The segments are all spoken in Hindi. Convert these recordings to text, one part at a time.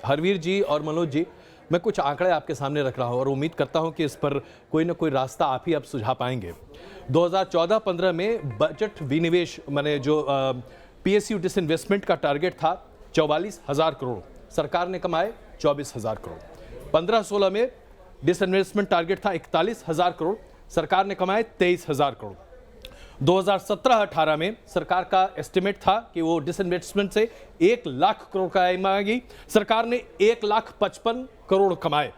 हरवीर जी और मनोज जी, मैं कुछ आंकड़े आपके सामने रख रहा हूं और उम्मीद करता हूं कि इस पर कोई ना कोई रास्ता आप ही अब सुझा पाएंगे। 2014-15 में बजट विनिवेश माने जो पीएसयू डिसइन्वेस्टमेंट का टारगेट था 44,000 करोड़, सरकार ने कमाए 24,000 करोड़। 15-16 में डिसइन्वेस्टमेंट टारगेट था 41,000 करोड़, सरकार ने कमाए 23,000 करोड़। 2017-18 में सरकार का एस्टिमेट था कि वो डिसइन्वेस्टमेंट से 1 लाख करोड़ कमाएगी, सरकार ने 1,55,000 करोड़ कमाए।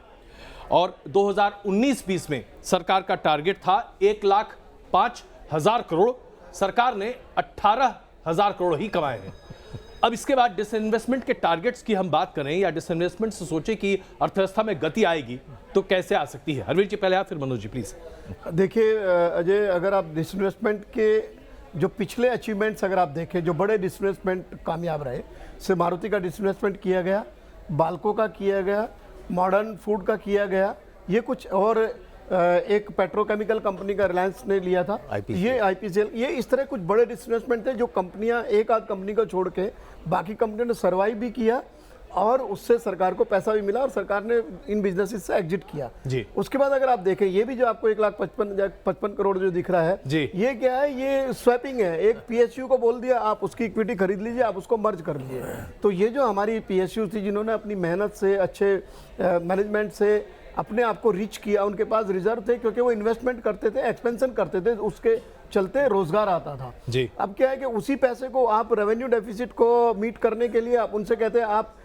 और 2019-20 में सरकार का टारगेट था 1,05,000 करोड़, सरकार ने 18,000 करोड़ ही कमाए हैं। अब इसके बाद डिसइन्वेस्टमेंट के टारगेट्स की हम बात करें या डिसइन्वेस्टमेंट से सोचे कि अर्थव्यवस्था में गति आएगी तो कैसे आ सकती है? हरवीर जी पहले आप, फिर मनोज जी प्लीज। देखिए अजय, अगर आप डिसइन्वेस्टमेंट के जो पिछले अचीवमेंट्स अगर आप देखें, जो बड़े डिसइन्वेस्टमेंट कामयाब रहे, से मारुति का डिसइन्वेस्टमेंट किया गया, बाल्को का किया गया, मॉडर्न फूड का किया गया, ये कुछ और एक पेट्रोकेमिकल कंपनी का रिलायंस ने लिया था, ये आईपीसीएल, ये इस तरह कुछ बड़े डिसइन्वेस्टमेंट थे जो कंपनियां, एक आध कंपनी को छोड़ के बाकी कंपनियों ने सर्वाइव भी किया और उससे सरकार को पैसा भी मिला और सरकार ने इन बिजनेसेस से एग्जिट किया जी। उसके बाद अगर आप देखें, ये भी जो आपको 1,55,000 करोड़ जो दिख रहा है जी, ये क्या है? ये स्वैपिंग है। एक पीएसयू को बोल दिया आप उसकी इक्विटी खरीद लीजिए, आप उसको मर्ज कर लीजिए। तो ये जो हमारी पीएसयू थी जिन्होंने अपनी मेहनत से, अच्छे मैनेजमेंट से अपने आप को रिच किया, उनके पास रिजर्व थे क्योंकि वो इन्वेस्टमेंट करते थे, एक्सपेंशन करते थे, उसके चलते रोजगार आता था जी। अब क्या है कि उसी पैसे को आप रेवेन्यू डेफिसिट को मीट करने के लिए आप उनसे कहते हैं, आप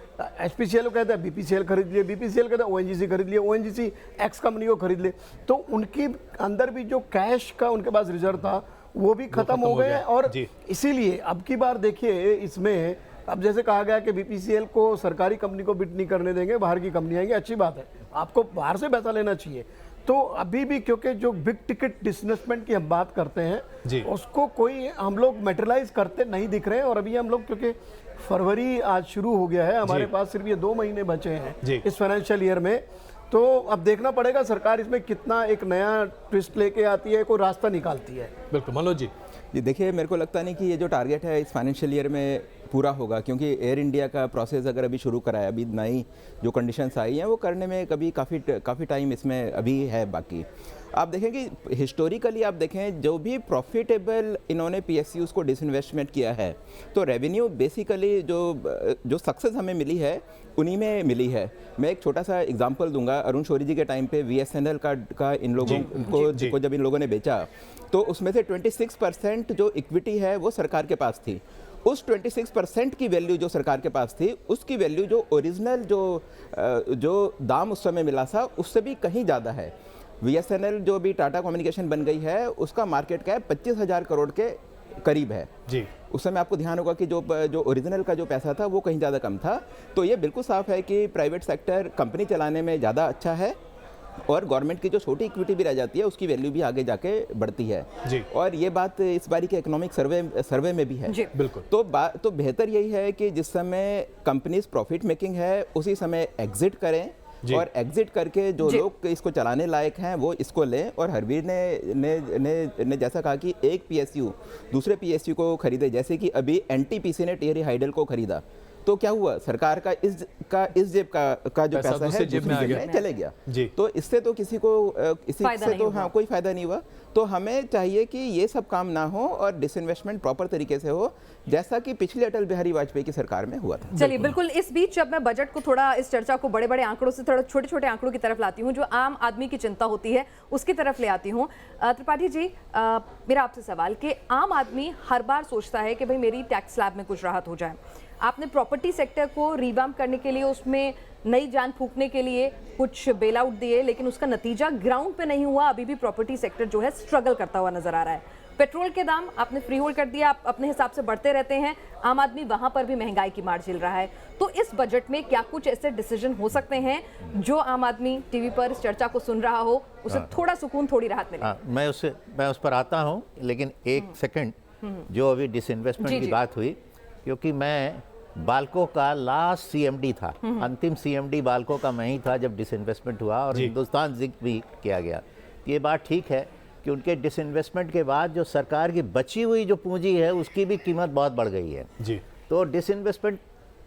एचपीसीएल को कहते हैं बीपीसीएल खरीद लिए, बीपीसीएल कहते हैं ओएनजीसी खरीद लिए, ओएनजीसी एक्स कंपनी को खरीद लिए। तो उनकी अंदर भी जो कैश का उनके पास रिजर्व था वो भी खत्म हो गए। और इसीलिए अब की बार देखिए, इसमें अब जैसे कहा गया कि बीपीसीएल को सरकारी कंपनी को बिड नहीं करने देंगे, बाहर की कंपनी आएंगी, अच्छी बात है, आपको बाहर से पैसा लेना चाहिए। तो अभी भी क्योंकि जो बिग टिकट डिसइन्वेस्टमेंट की हम बात करते हैं उसको कोई हम लोग मेटेरियलाइज करते नहीं दिख रहे हैं। और अभी हम लोग, क्योंकि फरवरी आज शुरू हो गया है, हमारे पास सिर्फ ये 2 महीने बचे हैं इस फाइनेंशियल ईयर में, तो अब देखना पड़ेगा सरकार इसमें कितना एक नया ट्विस्ट लेके आती है, कोई रास्ता निकालती है। बिल्कुल मनोज जी। देखिए, मेरे को लगता नहीं कि ये जो टारगेट है इस फाइनेंशियल ईयर में पूरा होगा, क्योंकि एयर इंडिया का प्रोसेस अगर अभी शुरू करा है, अभी नई जो कंडीशंस आई हैं वो करने में काफ़ी टाइम इसमें अभी है बाकी। आप देखें कि हिस्टोरिकली आप देखें, जो भी प्रॉफिटेबल इन्होंने पीएसयूज़ को डिसइन्वेस्टमेंट किया है, तो रेवेन्यू बेसिकली जो सक्सेस हमें मिली है उन्हीं में मिली है। मैं एक छोटा सा एग्जांपल दूंगा। अरुण शौरी जी के टाइम पे वीएसएनएल का इन लोगों को जब इन लोगों ने बेचा तो उसमें से 26% जो इक्विटी है वो सरकार के पास थी। उस 26% की वैल्यू जो सरकार के पास थी, उसकी वैल्यू जो ओरिजिनल जो दाम उस समय मिला था उससे भी कहीं ज़्यादा है। वीएसएनएल जो भी टाटा कम्युनिकेशन बन गई है, उसका मार्केट कैप 25,000 करोड़ के करीब है जी। उस समय आपको ध्यान होगा कि जो ओरिजिनल का जो पैसा था वो कहीं ज़्यादा कम था। तो ये बिल्कुल साफ है कि प्राइवेट सेक्टर कंपनी चलाने में ज़्यादा अच्छा है और गवर्नमेंट की जो छोटी इक्विटी भी रह जाती है उसकी वैल्यू भी आगे जाके बढ़ती है जी। और ये बात इस बारी के इकोनॉमिक सर्वे में भी है जी। बिल्कुल। तो बेहतर यही है कि जिस समय कंपनीज प्रॉफिट मेकिंग है उसी समय एग्जिट करें और एग्जिट करके जो लोग इसको चलाने लायक हैं वो इसको लें। और हरवीर ने जैसा कहा कि एक पीएसयू दूसरे पीएसयू को खरीदे, जैसे कि अभी एनटीपीसी ने टिहरी हाइडल को खरीदा, तो क्या हुआ? सरकार का इस जेब का जो पैसा है जेब में चले गया जी। तो इससे तो किसी को इससे तो हाँ कोई फायदा नहीं हुआ। तो हमें चाहिए कि ये सब काम ना हो और डिसइन्वेस्टमेंट प्रॉपर तरीके से हो, जैसा कि पिछले अटल बिहारी वाजपेयी की सरकार में हुआ था। चलिए, बिल्कुल। इस बीच जब मैं बजट को थोड़ा, इस चर्चा को बड़े बड़े आंकड़ों से थोड़ा छोटे छोटे आंकड़ों की तरफ लाती हूँ, जो आम आदमी की चिंता होती है उसकी तरफ ले आती हूँ। त्रिपाठी जी, मेरा आपसे सवाल कि आम आदमी हर बार सोचता है कि भाई मेरी टैक्स स्लैब में कुछ राहत हो जाए। आपने प्रॉपर्टी सेक्टर को रिवैम्प करने के लिए, उसमें नई जान फूंकने के लिए कुछ बेल आउट दिए, लेकिन उसका नतीजा ग्राउंड पे नहीं हुआ। अभी भी प्रॉपर्टी सेक्टर जो है स्ट्रगल करता हुआ नजर आ रहा है। पेट्रोल के दाम आपने फ्री होल्ड कर दिया, आप अपने हिसाब से बढ़ते रहते हैं, आम आदमी वहां पर भी महंगाई की मार झेल रहा है। तो इस बजट में क्या कुछ ऐसे डिसीजन हो सकते हैं जो आम आदमी टीवी पर इस चर्चा को सुन रहा हो, उसे थोड़ा सुकून, थोड़ी राहत मिले? मैं उस पर आता हूँ, लेकिन एक सेकंड, जो अभी डिसइन्वेस्टमेंट की बात हुई, क्योंकि मैं बाल्को का लास्ट सीएमडी था, अंतिम सीएमडी बाल्को का मैं ही था जब डिसइन्वेस्टमेंट हुआ और हिंदुस्तान जिंक भी किया गया। ये बात ठीक है कि उनके डिसइन्वेस्टमेंट के बाद जो सरकार की बची हुई जो पूंजी है उसकी भी कीमत बहुत बढ़ गई है जी। तो डिसइन्वेस्टमेंट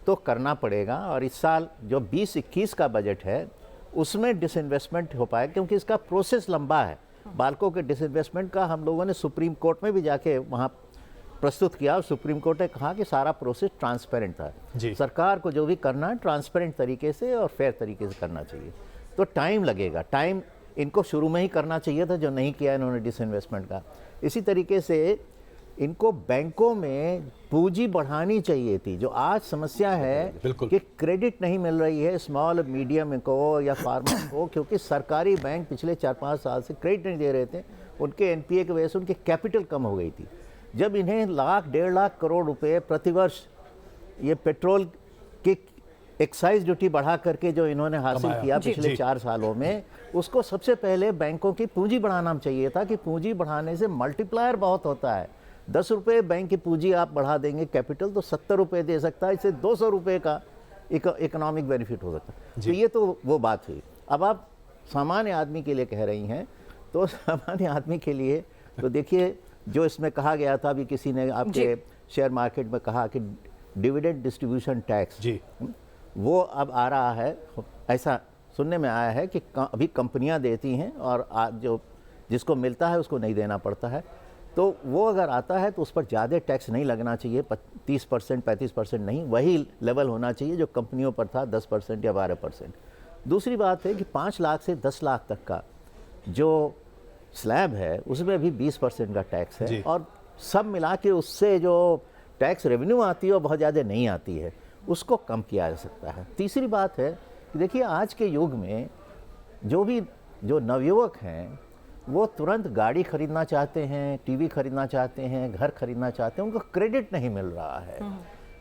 तो करना पड़ेगा। और इस साल जो 20-21 का बजट है उसमें डिसइन्वेस्टमेंट हो पाए, क्योंकि इसका प्रोसेस लंबा है। बाल्को के डिसइन्वेस्टमेंट का हम लोगों ने सुप्रीम कोर्ट में भी जाके वहाँ प्रस्तुत किया और सुप्रीम कोर्ट ने कहा कि सारा प्रोसेस ट्रांसपेरेंट था। जी। सरकार को जो भी करना है ट्रांसपेरेंट तरीके से और फेयर तरीके से करना चाहिए। तो टाइम लगेगा, टाइम इनको शुरू में ही करना चाहिए था, जो नहीं किया इन्होंने डिसइन्वेस्टमेंट का। इसी तरीके से इनको बैंकों में पूंजी बढ़ानी चाहिए थी। जो आज समस्या है बिल्कुल। कि क्रेडिट नहीं मिल रही है स्मॉल मीडियम को या फार्मर को, क्योंकि सरकारी बैंक पिछले 4-5 साल से क्रेडिट नहीं दे रहे थे। उनके एनपीए की वजह से उनकी कैपिटल कम हो गई थी। जब इन्हें लाख 1.5 लाख करोड़ रुपए प्रतिवर्ष ये पेट्रोल की एक्साइज ड्यूटी बढ़ा करके जो इन्होंने हासिल किया पिछले 4 सालों में, उसको सबसे पहले बैंकों की पूंजी बढ़ाना चाहिए था। कि पूंजी बढ़ाने से मल्टीप्लायर बहुत होता है। 10 रुपये बैंक की पूंजी आप बढ़ा देंगे कैपिटल, तो 70 रुपये दे सकता है। इससे 200 रुपये का इकोनॉमिक बेनिफिट हो सकता है। तो ये तो वो बात हुई। अब आप सामान्य आदमी के लिए कह रही हैं, तो सामान्य आदमी के लिए तो देखिए, जो इसमें कहा गया था, अभी किसी ने आपके शेयर मार्केट में कहा कि डिविडेंड डिस्ट्रीब्यूशन टैक्स, जी, वो अब आ रहा है। ऐसा सुनने में आया है कि अभी कंपनियां देती हैं और जो जिसको मिलता है उसको नहीं देना पड़ता है। तो वो अगर आता है तो उस पर ज़्यादा टैक्स नहीं लगना चाहिए, 30% 35% नहीं, वही लेवल होना चाहिए जो कंपनियों पर था, 10% या 12%। दूसरी बात है कि 5 लाख से 10 लाख तक का जो स्लैब है उसमें भी 20% का टैक्स है। और सब मिला के उससे जो टैक्स रेवेन्यू आती है वो बहुत ज़्यादा नहीं आती है, उसको कम किया जा सकता है। तीसरी बात है कि देखिए, आज के युग में जो नवयुवक हैं वो तुरंत गाड़ी खरीदना चाहते हैं, टीवी खरीदना चाहते हैं, घर खरीदना चाहते हैं, उनको क्रेडिट नहीं मिल रहा है।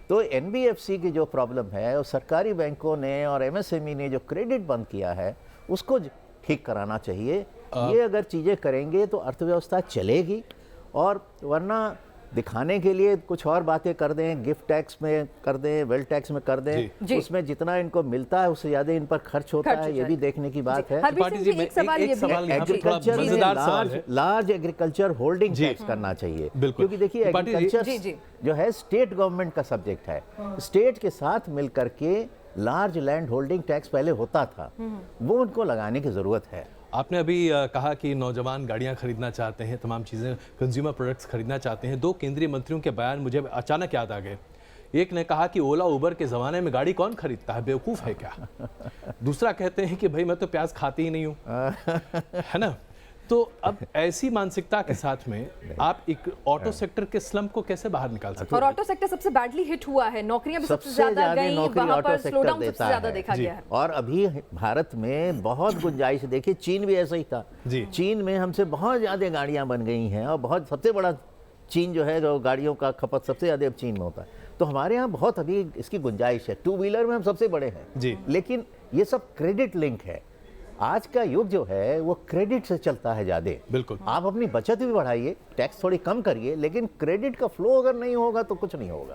तो एनबीएफसी की जो प्रॉब्लम है और सरकारी बैंकों ने और एमएसएमई ने जो क्रेडिट बंद किया है उसको ठीक कराना चाहिए। ये अगर चीज़ें करेंगे तो अर्थव्यवस्था चलेगी। और वरना दिखाने के लिए कुछ और बातें कर दें, गिफ्ट टैक्स में कर दें, वेल्थ टैक्स में कर दें, उसमें जितना इनको मिलता है उससे ज़्यादा इन पर खर्च होता है, ये भी देखने की बात है। एग्रीकल्चर में लार्ज एग्रीकल्चर होल्डिंग टैक्स करना चाहिए, क्योंकि देखिए एग्रीकल्चर जो है स्टेट गवर्नमेंट का सब्जेक्ट है। स्टेट के साथ मिल करके लार्ज लैंड होल्डिंग टैक्स पहले होता था, वो उनको लगाने की ज़रूरत है। आपने अभी कहा कि नौजवान गाड़ियां खरीदना चाहते हैं, तमाम चीज़ें कंज्यूमर प्रोडक्ट्स खरीदना चाहते हैं। 2 केंद्रीय मंत्रियों के बयान मुझे अचानक याद आ गए। एक ने कहा कि ओला उबर के ज़माने में गाड़ी कौन खरीदता है, बेवकूफ़ है क्या। दूसरा कहते हैं कि भाई मैं तो प्याज खाती ही नहीं हूँ, है ना। तो अब ऐसी मानसिकता के साथ में आप एक ऑटो सेक्टर के स्लम को कैसे बाहर निकाल सकते हैं? और ऑटो सेक्टर सबसे बैडली हिट हुआ है, नौकरियां भी सबसे ज्यादा गई, वहां पर स्लोडाउन सबसे ज्यादा देखा गया है। और अभी भारत में बहुत गुंजाइश है। देखिए, चीन भी ऐसा ही था। चीन में हमसे बहुत ज्यादा गाड़ियां बन गई हैं और बहुत सबसे बड़ा चीन जो है, जो गाड़ियों का खपत सबसे ज्यादा अब चीन में होता है। तो हमारे यहाँ बहुत अभी इसकी गुंजाइश है। 2 व्हीलर में हम सबसे बड़े हैं, लेकिन ये सब क्रेडिट लिंक है। आज का युग जो है वो क्रेडिट से चलता है ज़्यादा। बिल्कुल। आप अपनी बचत भी बढ़ाइए, टैक्स थोड़ी कम करिए, लेकिन क्रेडिट का फ्लो अगर नहीं होगा तो कुछ नहीं होगा।